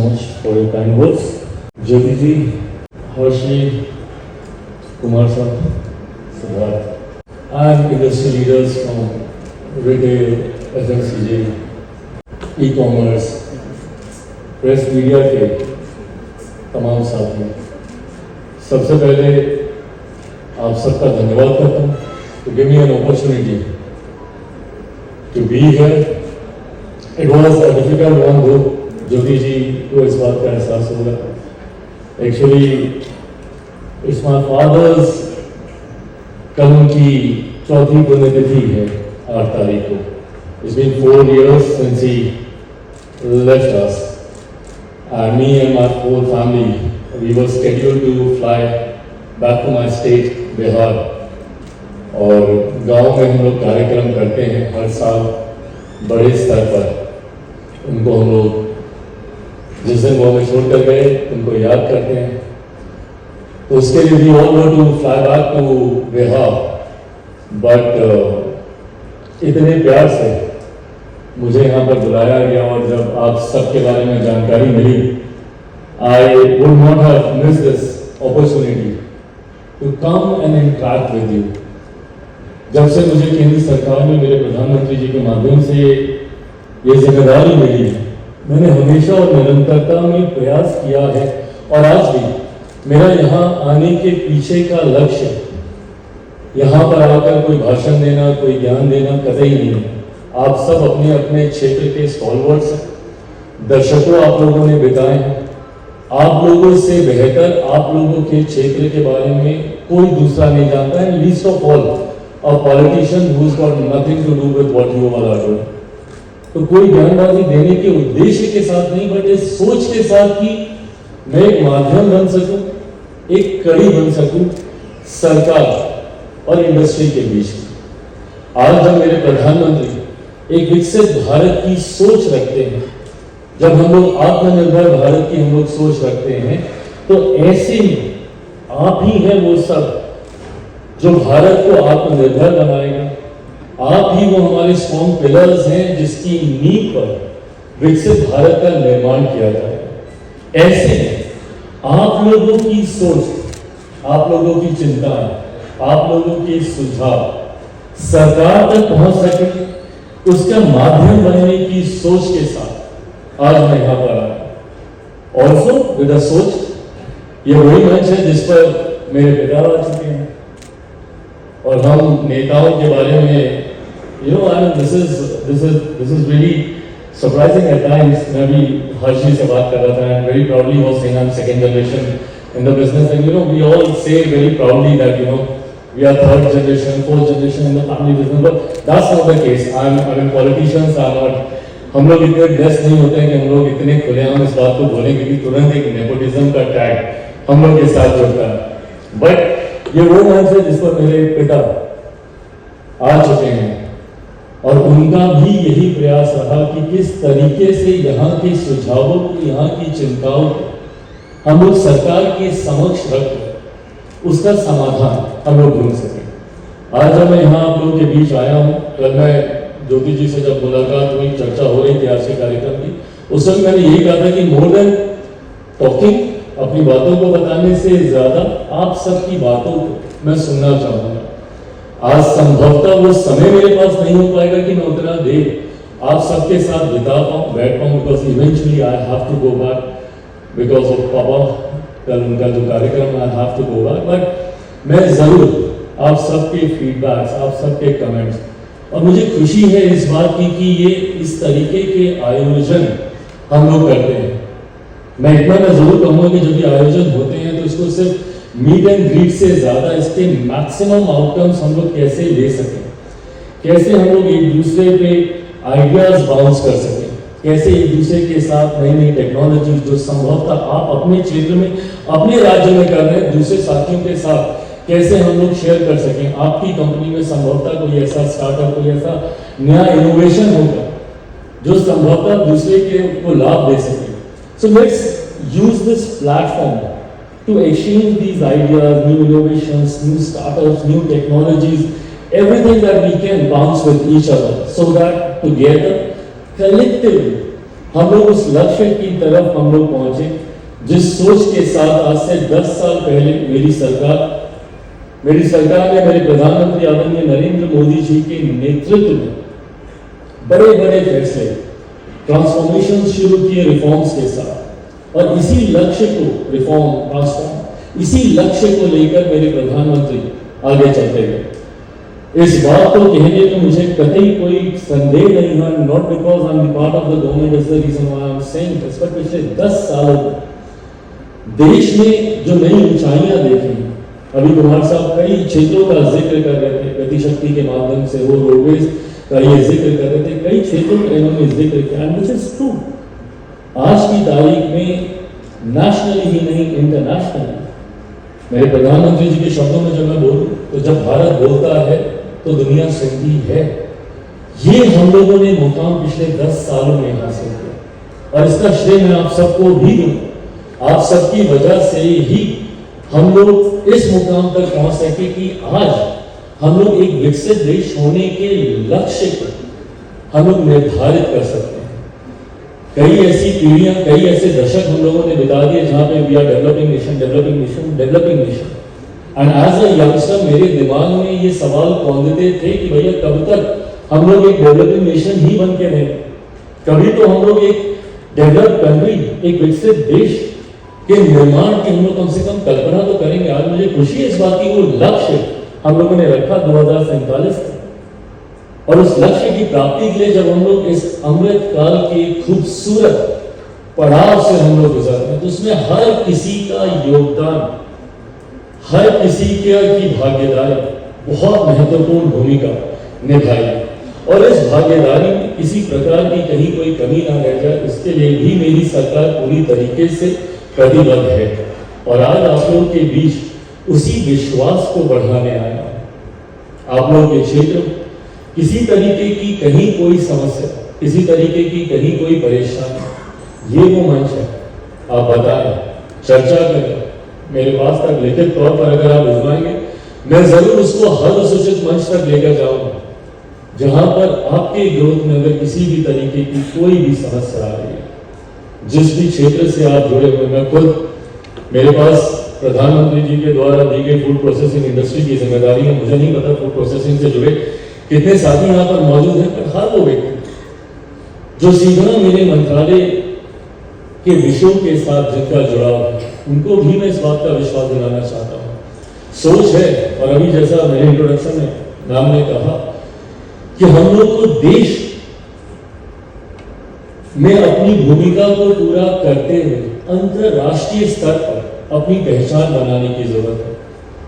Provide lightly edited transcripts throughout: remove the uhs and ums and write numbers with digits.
much for your kind words. Jyoti ji, Harshi, Kumar sir, Siddharth, and industry leaders from retail, FMCG, e-commerce, press media के तमाम साथी, सबसे पहले आप सबका धन्यवाद करता हूँ to give me an opportunity to be here. It was a difficult one though. ज्योति जी को इस बात का एहसास होगा. Actually, it's my father's कल उनकी चौथी पुण्यतिथि है 8 तारीख को. It's been 4 years since he left us. Me and my whole family, we were scheduled to fly back to my state, Bihar. और गांव में हम लोग कार्यक्रम करते हैं हर साल बड़े स्तर पर. उनको हम लोग जिस दिन वो हमें छोड़ कर गए उनको याद करते हैं. तो उसके लिए भी ऑल वर to fly back to Bihar. But इतने प्यार से मुझे यहाँ पर बुलाया गया और जब आप सबके बारे में जानकारी मिली, I would not have missed this opportunity to come and interact with you. जब से मुझे केंद्र सरकार में मेरे प्रधानमंत्री जी के माध्यम से ये जिम्मेदारी मिली है, मैंने हमेशा और निरंतरता में प्रयास किया है. और आज भी मेरा यहाँ आने के पीछे का लक्ष्य यहाँ पर आकर कोई भाषण देना, कोई ज्ञान देना कतई नहीं है. आप सब अपने अपने क्षेत्र के स्टॉलवर्ड्स हैं. दर्शकों आप लोगों ने बिताए हैं. आप लोगों से बेहतर आप लोगों के क्षेत्र के बारे में कोई दूसरा नहीं जानता है. Least of all a politician who has got nothing to do with what you all are doing. तो कोई ज्ञानबाजी देने के उद्देश्य के साथ नहीं, बट इस सोच के साथ कि मैं एक माध्यम बन सकूं, एक कड़ी बन सकूं सरकार और इंडस्ट्री के बीच. आज जब मेरे प्रधानमंत्री एक विकसित भारत की सोच रखते हैं, जब हम लोग आत्मनिर्भर भारत की हम लोग सोच रखते हैं, तो ऐसे में आप ही हैं वो सब जो भारत को आत्मनिर्भर बनाएगा. आप ही वो हमारे स्ट्रॉन्ग पिलर्स हैं जिसकी नींव पर विकसित भारत का निर्माण किया जाएगा. ऐसे में आप लोगों की सोच, आप लोगों की चिंताएं, आप लोगों के सुझाव सरकार तक पहुंच सके, उसका माध्यम बनने की सोच के साथ आज मैं यहाँ पर आया. ऑल्सो विद अ सोच, ये वही मंच है जिस पर मेरे पिता आ चुके हैं और हम नेताओं के बारे में this is really surprising at times. मैं भी हर्षी से बात कर रहा था and very proudly was saying I'm second generation in the business, and we all say very proudly that we are third generation, fourth generation in the family business, but that's not the case. I mean politicians are not. हम लोग इतने blessed नहीं होते हैं कि हम लोग इतने खुलेआम इस बात को बोलेंगे कि तुरंत एक नेपोटिज्म का टैग हम लोग के साथ जुड़ता है. बट ये वो मंच है जिस पर मेरे पिता आ चुके हैं और उनका भी यही प्रयास रहा कि किस तरीके से यहाँ के सुझावों को, यहाँ की चिंताओं को हम लोग सरकार के समक्ष रख उसका समाधान हम लोग ढूंढ सकें. आज जब मैं यहाँ आप लोगों के बीच आया हूँ, कल मैं ज्योति जी से जब मुलाकात हुई, चर्चा हो रही थी आज के कार्यक्रम की, उस समय मैंने यही कहा था कि मोर देन टॉकिंग, अपनी बातों को बताने से ज्यादा आप सबकी बातों को मैं सुनना चाहूँगा. आज संभवतः वो समय मेरे पास नहीं हो पाएगा कि मैं उतना देर आप सबके साथ बिता पाऊँ, बैठ पाऊँ, because eventually I have to go back because of पापा. कल उनका जो कार्यक्रम, I have to go back. But मैं जरूर आप सबके फीडबैक्स, आप सबके कमेंट्स, और मुझे खुशी है इस बात की कि ये इस तरीके के आयोजन हम लोग करते हैं. मैं इतना मैं जरूर कहूँगा कि जब ये आयोजन होते हैं तो इसको सिर्फ मीट एंड ग्रीट से ज्यादा इसके मैक्सिमम आउटकम्स हम लोग कैसे ले सकें, कैसे हम लोग एक दूसरे पे आइडियाज बाउंस कर सकें, कैसे एक दूसरे के साथ नई नई टेक्नोलॉजी जो संभवतः आप अपने क्षेत्र में, अपने राज्य में कर रहे हैं, दूसरे साथियों के साथ कैसे हम लोग शेयर कर सकें. आपकी कंपनी में संभवतः कोई ऐसा स्टार्टअप, कोई ऐसा नया इनोवेशन होगा जो संभवतः दूसरे के को लाभ दे सके. So let's use this platform to exchange these ideas, new innovations, new startups, new technologies, everything that we can bounce with each other, so that together, collectively, हम लोग उस लक्ष्य की तरफ हम लोग पहुंचे जिस सोच के साथ आज से 10 साल पहले मेरी सरकार ने मेरे प्रधानमंत्री आदरणीय नरेंद्र मोदी जी के नेतृत्व में बड़े बड़े फैसले, ट्रांसफॉर्मेशन शुरू किए रिफॉर्म्स के साथ, और इसी लक्ष्य को इसी लक्ष्य को लेकर मेरे प्रधानमंत्री आगे चलते गए। इस बात को कहने में मुझे कतई कोई संदेह नहीं है, not because I am the part of the government, is the reason why I am saying this, पर पिछले 10 सालों में देश में जो नई ऊंचाइयां देखी, अभी कुमार साहब कई क्षेत्रों का जिक्र कर रहे थे, गतिशक्ति के माध्यम से वो रोडवेज का ये जिक्र कर रहे थे, कई क्षेत्रों का इन्होंने जिक्र किया, एंड व्हिच इज ट्रू। आज की तारीख में नेशनली ही नहीं इंटरनेशनली, मेरे प्रधानमंत्री जी के शब्दों में जब मैं बोलूं तो जब भारत बोलता है तो दुनिया सुनती है। ये हम लोगों ने मुकाम पिछले 10 सालों में हासिल किया, और इसका श्रेय मैं आप सबको भी दूं। आप सबकी वजह से ही हम लोग इस मुकाम तक पहुंच सके कि आज हम लोग एक विकसित देश होने के लक्ष्य को हम लोग निर्धारित कर सकते हैं। कई ऐसी पीढ़ियां, कई ऐसे दशक हम लोगों ने बिता दिए जहां पे we are developing nation. And as a youngster मेरे दिमाग में ये सवाल कौंधते थे कि भैया कब तक हम लोग एक डेवलपिंग नेशन ही बन के रहें, कभी तो हम लोग एक डेवलप्ड कंट्री, एक विकसित देश के निर्माण की हम लोग कम से कम कल्पना तो करेंगे। आज मुझे खुशी है इस बात की, वो लक्ष्य हम लोगों ने रखा 2047 तक, और उस लक्ष्य की प्राप्ति के लिए जब हम लोग इस अमृत काल के खूबसूरत पड़ाव से हम लोग गुजर रहे हैं, तो उसमें हर किसी का योगदान, हर किसी की भागीदारी बहुत महत्वपूर्ण भूमिका निभाई, और इस भागीदारी में किसी प्रकार की कहीं कोई कमी ना रह जाए, इसके लिए भी मेरी सरकार पूरी तरीके से प्रतिबद्ध है। और आज आप लोगों के बीच उसी विश्वास को बढ़ाने आया हूं। आप लोगों के क्षेत्र किसी तरीके की कहीं कोई समस्या, किसी तरीके की कहीं कोई परेशानी, ये वो मंच है, आप बताएं, चर्चा करें, मेरे पास तक लिखित तौर पर अगर आप भिजवाएंगे, मैं जरूर उसको हर सूचित मंच तक लेकर जाऊंगा, जहां पर आपके ग्रोथ में अगर किसी भी तरीके की कोई भी समस्या आ रही है, जिस भी क्षेत्र से आप जुड़े हुए, मैं खुद, मेरे पास प्रधानमंत्री जी के द्वारा दी गई फूड प्रोसेसिंग इंडस्ट्री की जिम्मेदारी है। मुझे नहीं पता फूड प्रोसेसिंग से जुड़े कितने साथी यहाँ पर मौजूद हैं, पर हर वो व्यक्ति जो सीधा मेरे मंत्रालय के विषयों के साथ जिनका जुड़ाव है, उनको भी मैं इस बात का विश्वास दिलाना चाहता हूँ। सोच है, और अभी जैसा मेरे इंट्रोडक्शन में नाम ने कहा कि हम लोग को देश में अपनी भूमिका को पूरा करते हुए अंतरराष्ट्रीय स्तर पर अपनी पहचान बनाने की जरूरत है।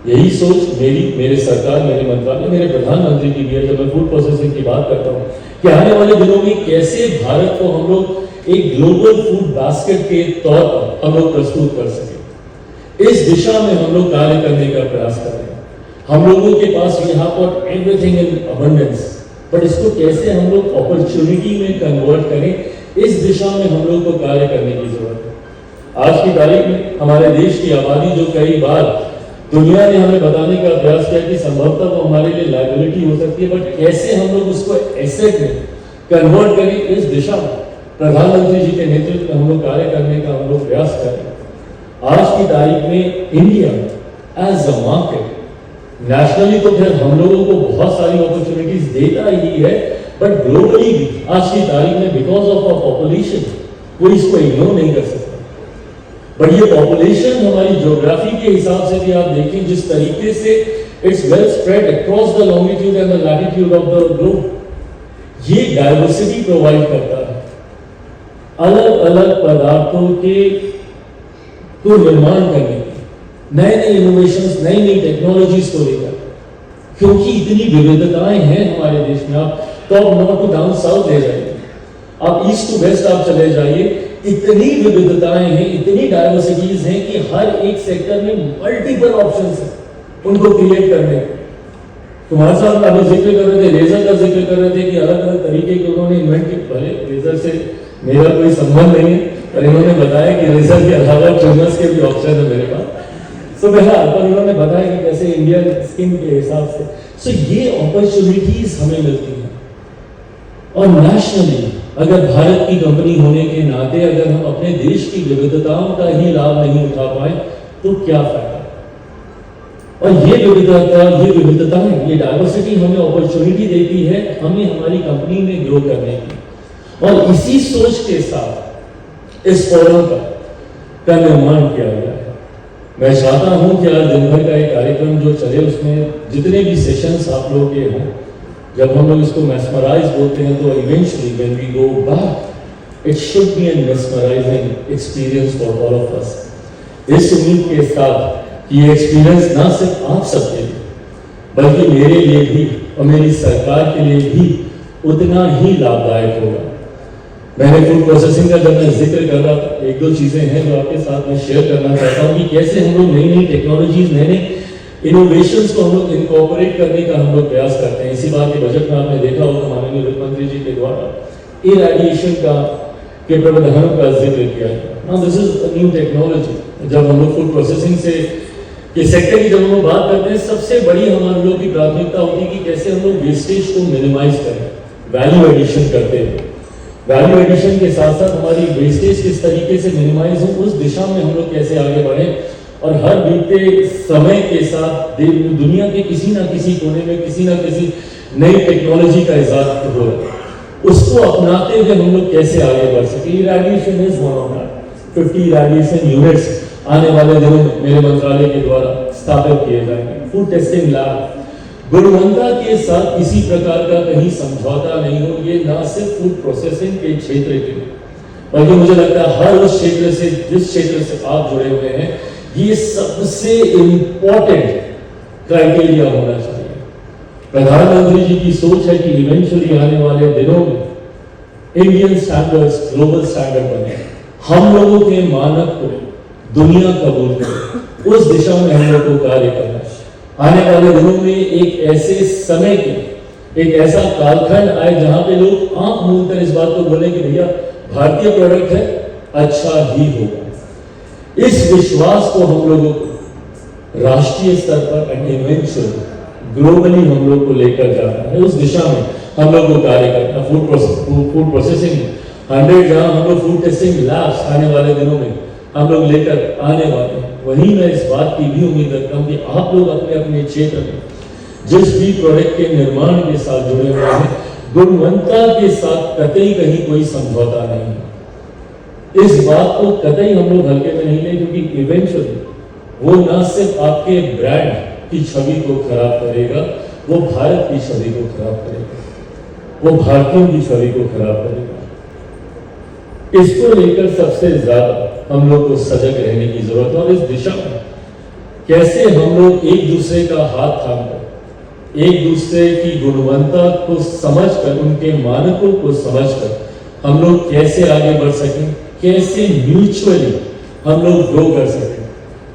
यही सोच मेरे सरकार, मेरे मंत्रालय, मेरे प्रधानमंत्री की भी है। जब मैं फूड प्रोसेसिंग की बात करता हूँ कि आने वाले दिनों में कैसे भारत को हम लोग एक ग्लोबल फूड बास्केट के तौर पर हम लोग प्रस्तुत कर सके, इस दिशा में हम लोग कार्य करने का प्रयास कर रहे हैं। हम लोगों के पास यहाँ पर एवरीथिंग इन अबंडेंस, बट इसको कैसे हम लोग अपॉर्चुनिटी में कन्वर्ट करें, इस दिशा में हम लोग को कार्य करने की जरूरत है। आज की तारीख में हमारे देश की आबादी, जो कई बार दुनिया ने हमें बताने का प्रयास किया कि संभवतः वो हमारे लिए लायबिलिटी हो सकती है, बट कैसे हम लोग उसको एसेट में कन्वर्ट करें, इस दिशा में प्रधानमंत्री जी के नेतृत्व में हम लोग कार्य करने का हम लोग प्रयास करें। आज की तारीख में India as a market, nationally तो फिर हम लोगों को बहुत सारी अपॉर्चुनिटीज देता ही है, बट ग्लोबली भी आज की तारीख में बिकॉज ऑफ अ पॉपुलेशन कोई इसको इग्नोर नहीं कर सकता। बट ये पॉपुलेशन हमारी ज्योग्राफी के हिसाब से भी आप देखें जिस तरीके से it's well spread across the longitude and the latitude of the globe, ये डाइवर्सिटी प्रोवाइड करता है अलग अलग पदार्थों के को निर्माण करने की, नए नए इनोवेशंस, नई नई टेक्नोलॉजीज को लेकर, क्योंकि इतनी विविधताएं हैं हमारे देश में। आप top north to down south ले जाइए, आप ईस्ट टू वेस्ट आप चले जाइए, इतनी विविधताएं हैं, इतनी डाइवर्सिटीज हैं कि हर एक सेक्टर में मल्टीपल ऑप्शंस हैं उनको क्रिएट करने के। कुमार साहब अभी जिक्र कर रहे थे, लेजर का जिक्र कर रहे थे कि अलग अलग तरीके के उन्होंने इन्वेंट किए। भले लेजर से मेरा कोई संबंध नहीं है, पर इन्होंने बताया कि लेजर के अलावा ट्यूमर्स के भी ऑप्शन है मेरे पास। सो बहरहाल, पर उन्होंने बताया कि कैसे इंडियन स्किन के हिसाब से, सो ये अपॉर्चुनिटीज हमें मिलती हैं। और नेशनली अगर भारत की कंपनी होने के नाते अगर हम अपने देश की विविधताओं का ही लाभ नहीं उठा पाए तो क्या फायदा। और ये विविधताएं, ये डाइवर्सिटी हमें अपॉर्चुनिटी देती है हमें हमारी कंपनी में ग्रो करने की। और इसी सोच के साथ इस फोरम का निर्माण किया गया है। मैं चाहता हूं कि आज दिन भर का एक कार्यक्रम जो चले उसमें जितने भी सेशंस आप लोग के हों, जब हम लोग इसको मेस्मराइज बोलते हैं तो eventually when we go back it should be an mesmerizing experience for all of us. इस उम्मीद के साथ कि ये एक्सपीरियंस ना सिर्फ आप सबके लिए बल्कि मेरे लिए भी और मेरी सरकार के लिए भी उतना ही लाभदायक होगा। मैंने फूड प्रोसेसिंग का जब मैं जिक्र कर रहा था, एक दो चीजें हैं जो आपके साथ मैं शेयर करना चाहता हूँ कि कैसे हम लोग नई नई टेक्नोलॉजीज, नए नए इनोवेशंस को हम लोग इनकॉर्पोरेट करने का हम लोग प्रयास करते हैं। इसी बार के बजट में आपने देखा होगा माननीय वित्त मंत्री जी के द्वारा इरेडिएशन के प्रावधानों का जिक्र किया गया। Now this is a new technology. जब हम लोग फूड प्रोसेसिंग से के सेक्टर की जब हम लोग बात करते हैं, सबसे बड़ी हमारे लोग की प्राथमिकता होती है कि कैसे हम लोग वेस्टेज को मिनिमाइज करें, वैल्यू एडिशन करते हैं। वैल्यू एडिशन के साथ साथ हमारी वेस्टेज किस तरीके से मिनिमाइज हो, उस दिशा में हम लोग कैसे आगे बढ़े। और हर बीते समय के साथ दुनिया के किसी ना किसी कोने में किसी ना किसी नई टेक्नोलॉजी का इजाफा हो रहा है, उसको अपनाते हुए हम लोग कैसे आगे बढ़ सके। Irradiation is one of that. 50 irradiation units आने वाले दिनों में मेरे मंत्रालय के द्वारा स्थापित किए जाएंगे। फूड टेस्टिंग लैब, गुणवत्ता के साथ किसी प्रकार का कहीं समझौता नहीं हो। ये ना सिर्फ फूड प्रोसेसिंग के क्षेत्र के लिए बल्कि मुझे लगता है हर उस क्षेत्र से, जिस क्षेत्र से आप जुड़े हुए हैं, ये सबसे इंपॉर्टेंट क्राइटेरिया होना चाहिए। प्रधानमंत्री जी की सोच है कि इवेंचुअली आने वाले दिनों में इंडियन स्टैंडर्ड्स ग्लोबल स्टैंडर्ड बने, हम लोगों के मानक को दुनिया कबूल करे, उस दिशा में हम लोग को कार्य करना है। आने वाले दिनों में एक ऐसे समय के एक ऐसा कालखंड आए जहां पे लोग आंख मूंद कर इस बात को बोले कि भैया भारतीय प्रोडक्ट है, अच्छा ही होगा। इस विश्वास को हम लोगों को राष्ट्रीय स्तर पर एंड इवेंचुअली ग्लोबली हम लोग को लेकर जाना है। उस दिशा में हम लोग को कार्य करना। फूड प्रोसेसिंग 100 जहां हम लोग फूड टेस्टिंग लैब्स आने वाले दिनों में हम लोग लेकर आने वाले हैं, वहीं मैं इस बात की भी उम्मीद रखता हूं कि आप लोग अपने अपने क्षेत्र में जिस भी प्रोडक्ट के निर्माण के साथ जुड़े हुए हैं, गुणवत्ता के साथ कतई कहीं कोई समझौता नहीं है। इस बात को कतई हम लोग हल्के में नहीं लें, क्योंकि इवेंचुअली वो ना सिर्फ आपके ब्रांड की छवि को खराब करेगा, वो भारत की छवि को खराब करेगा, वो भारतीयों की छवि को खराब करेगा। इसको लेकर सबसे ज्यादा हम लोग को सजग रहने की जरूरत है। और इस दिशा में कैसे हम लोग एक दूसरे का हाथ थामकर, एक दूसरे की गुणवत्ता को समझकर, उनके मानकों को समझकर हम लोग कैसे आगे बढ़ सकें, कैसे म्यूचुअली हम लोग ग्रो कर सकें।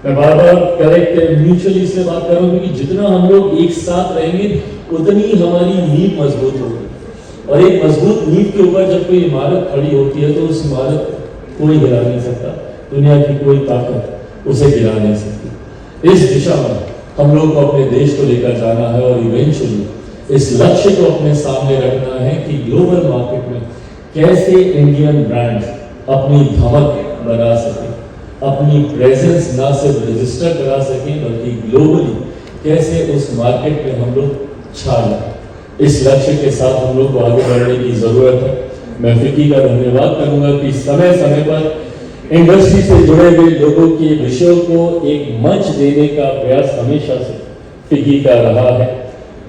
मैं बार बार करेक्ट म्यूचुअली से बात कर रहा हूं, क्योंकि जितना हम लोग एक साथ रहेंगे उतनी हमारी नींव मजबूत होगी। और एक मजबूत नींव के ऊपर जब कोई इमारत खड़ी होती है तो उस इमारत कोई गिरा नहीं सकता, दुनिया की कोई ताकत उसे गिरा नहीं सकती। इस दिशा में हम लोग को अपने देश को लेकर जाना है और इवेंचुअली इस लक्ष्य को अपने सामने रखना है कि ग्लोबल मार्केट में कैसे इंडियन ब्रांड अपनी धमक बना सके, अपनी प्रेजेंस ना सिर्फ रजिस्टर करा सके बल्कि ग्लोबली कैसे उस मार्केट में हम लोग छा जाए। इस लक्ष्य के साथ हम लोग को आगे बढ़ने की जरूरत है। मैं फिक्की का धन्यवाद करूंगा कि समय समय पर इंडस्ट्री से जुड़े हुए लोगों के विषयों को एक मंच देने का प्रयास हमेशा से फिक्की का रहा है।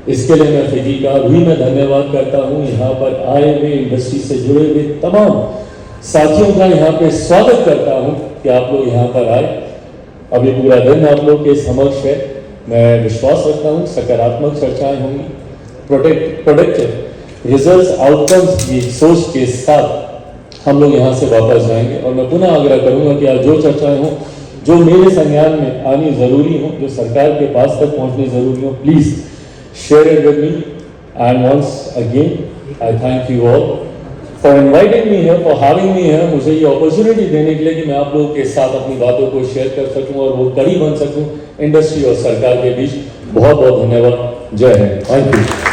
इसके लिए मैं फिक्की का भी मैं धन्यवाद करता हूं। यहाँ पर आए हुए इंडस्ट्री से जुड़े हुए तमाम साथियों का यहाँ पे स्वागत करता हूं कि आप लोग यहाँ पर आए। अभी पूरा दिन आप लोग के समक्ष है। मैं विश्वास रखता हूँ सकारात्मक चर्चाएं होंगी, प्रोडक्टिव रिजल्ट्स आउटकम्स की सोच के साथ हम लोग यहाँ से वापस जाएंगे। और मैं पुनः आग्रह करूंगा कि आज जो चर्चाएं हों, जो मेरे संज्ञान में आनी जरूरी हो, जो सरकार के पास तक पहुंचनी जरूरी हो, please share it with me. And once again I thank you all for inviting me here, for having me here. मुझे ये अपॉर्चुनिटी देने के लिए कि मैं आप लोगों के साथ अपनी बातों को शेयर कर सकूं और वो कड़ी बन सकूं इंडस्ट्री और सरकार के बीच। बहुत बहुत धन्यवाद। जय हिंद। Thank you.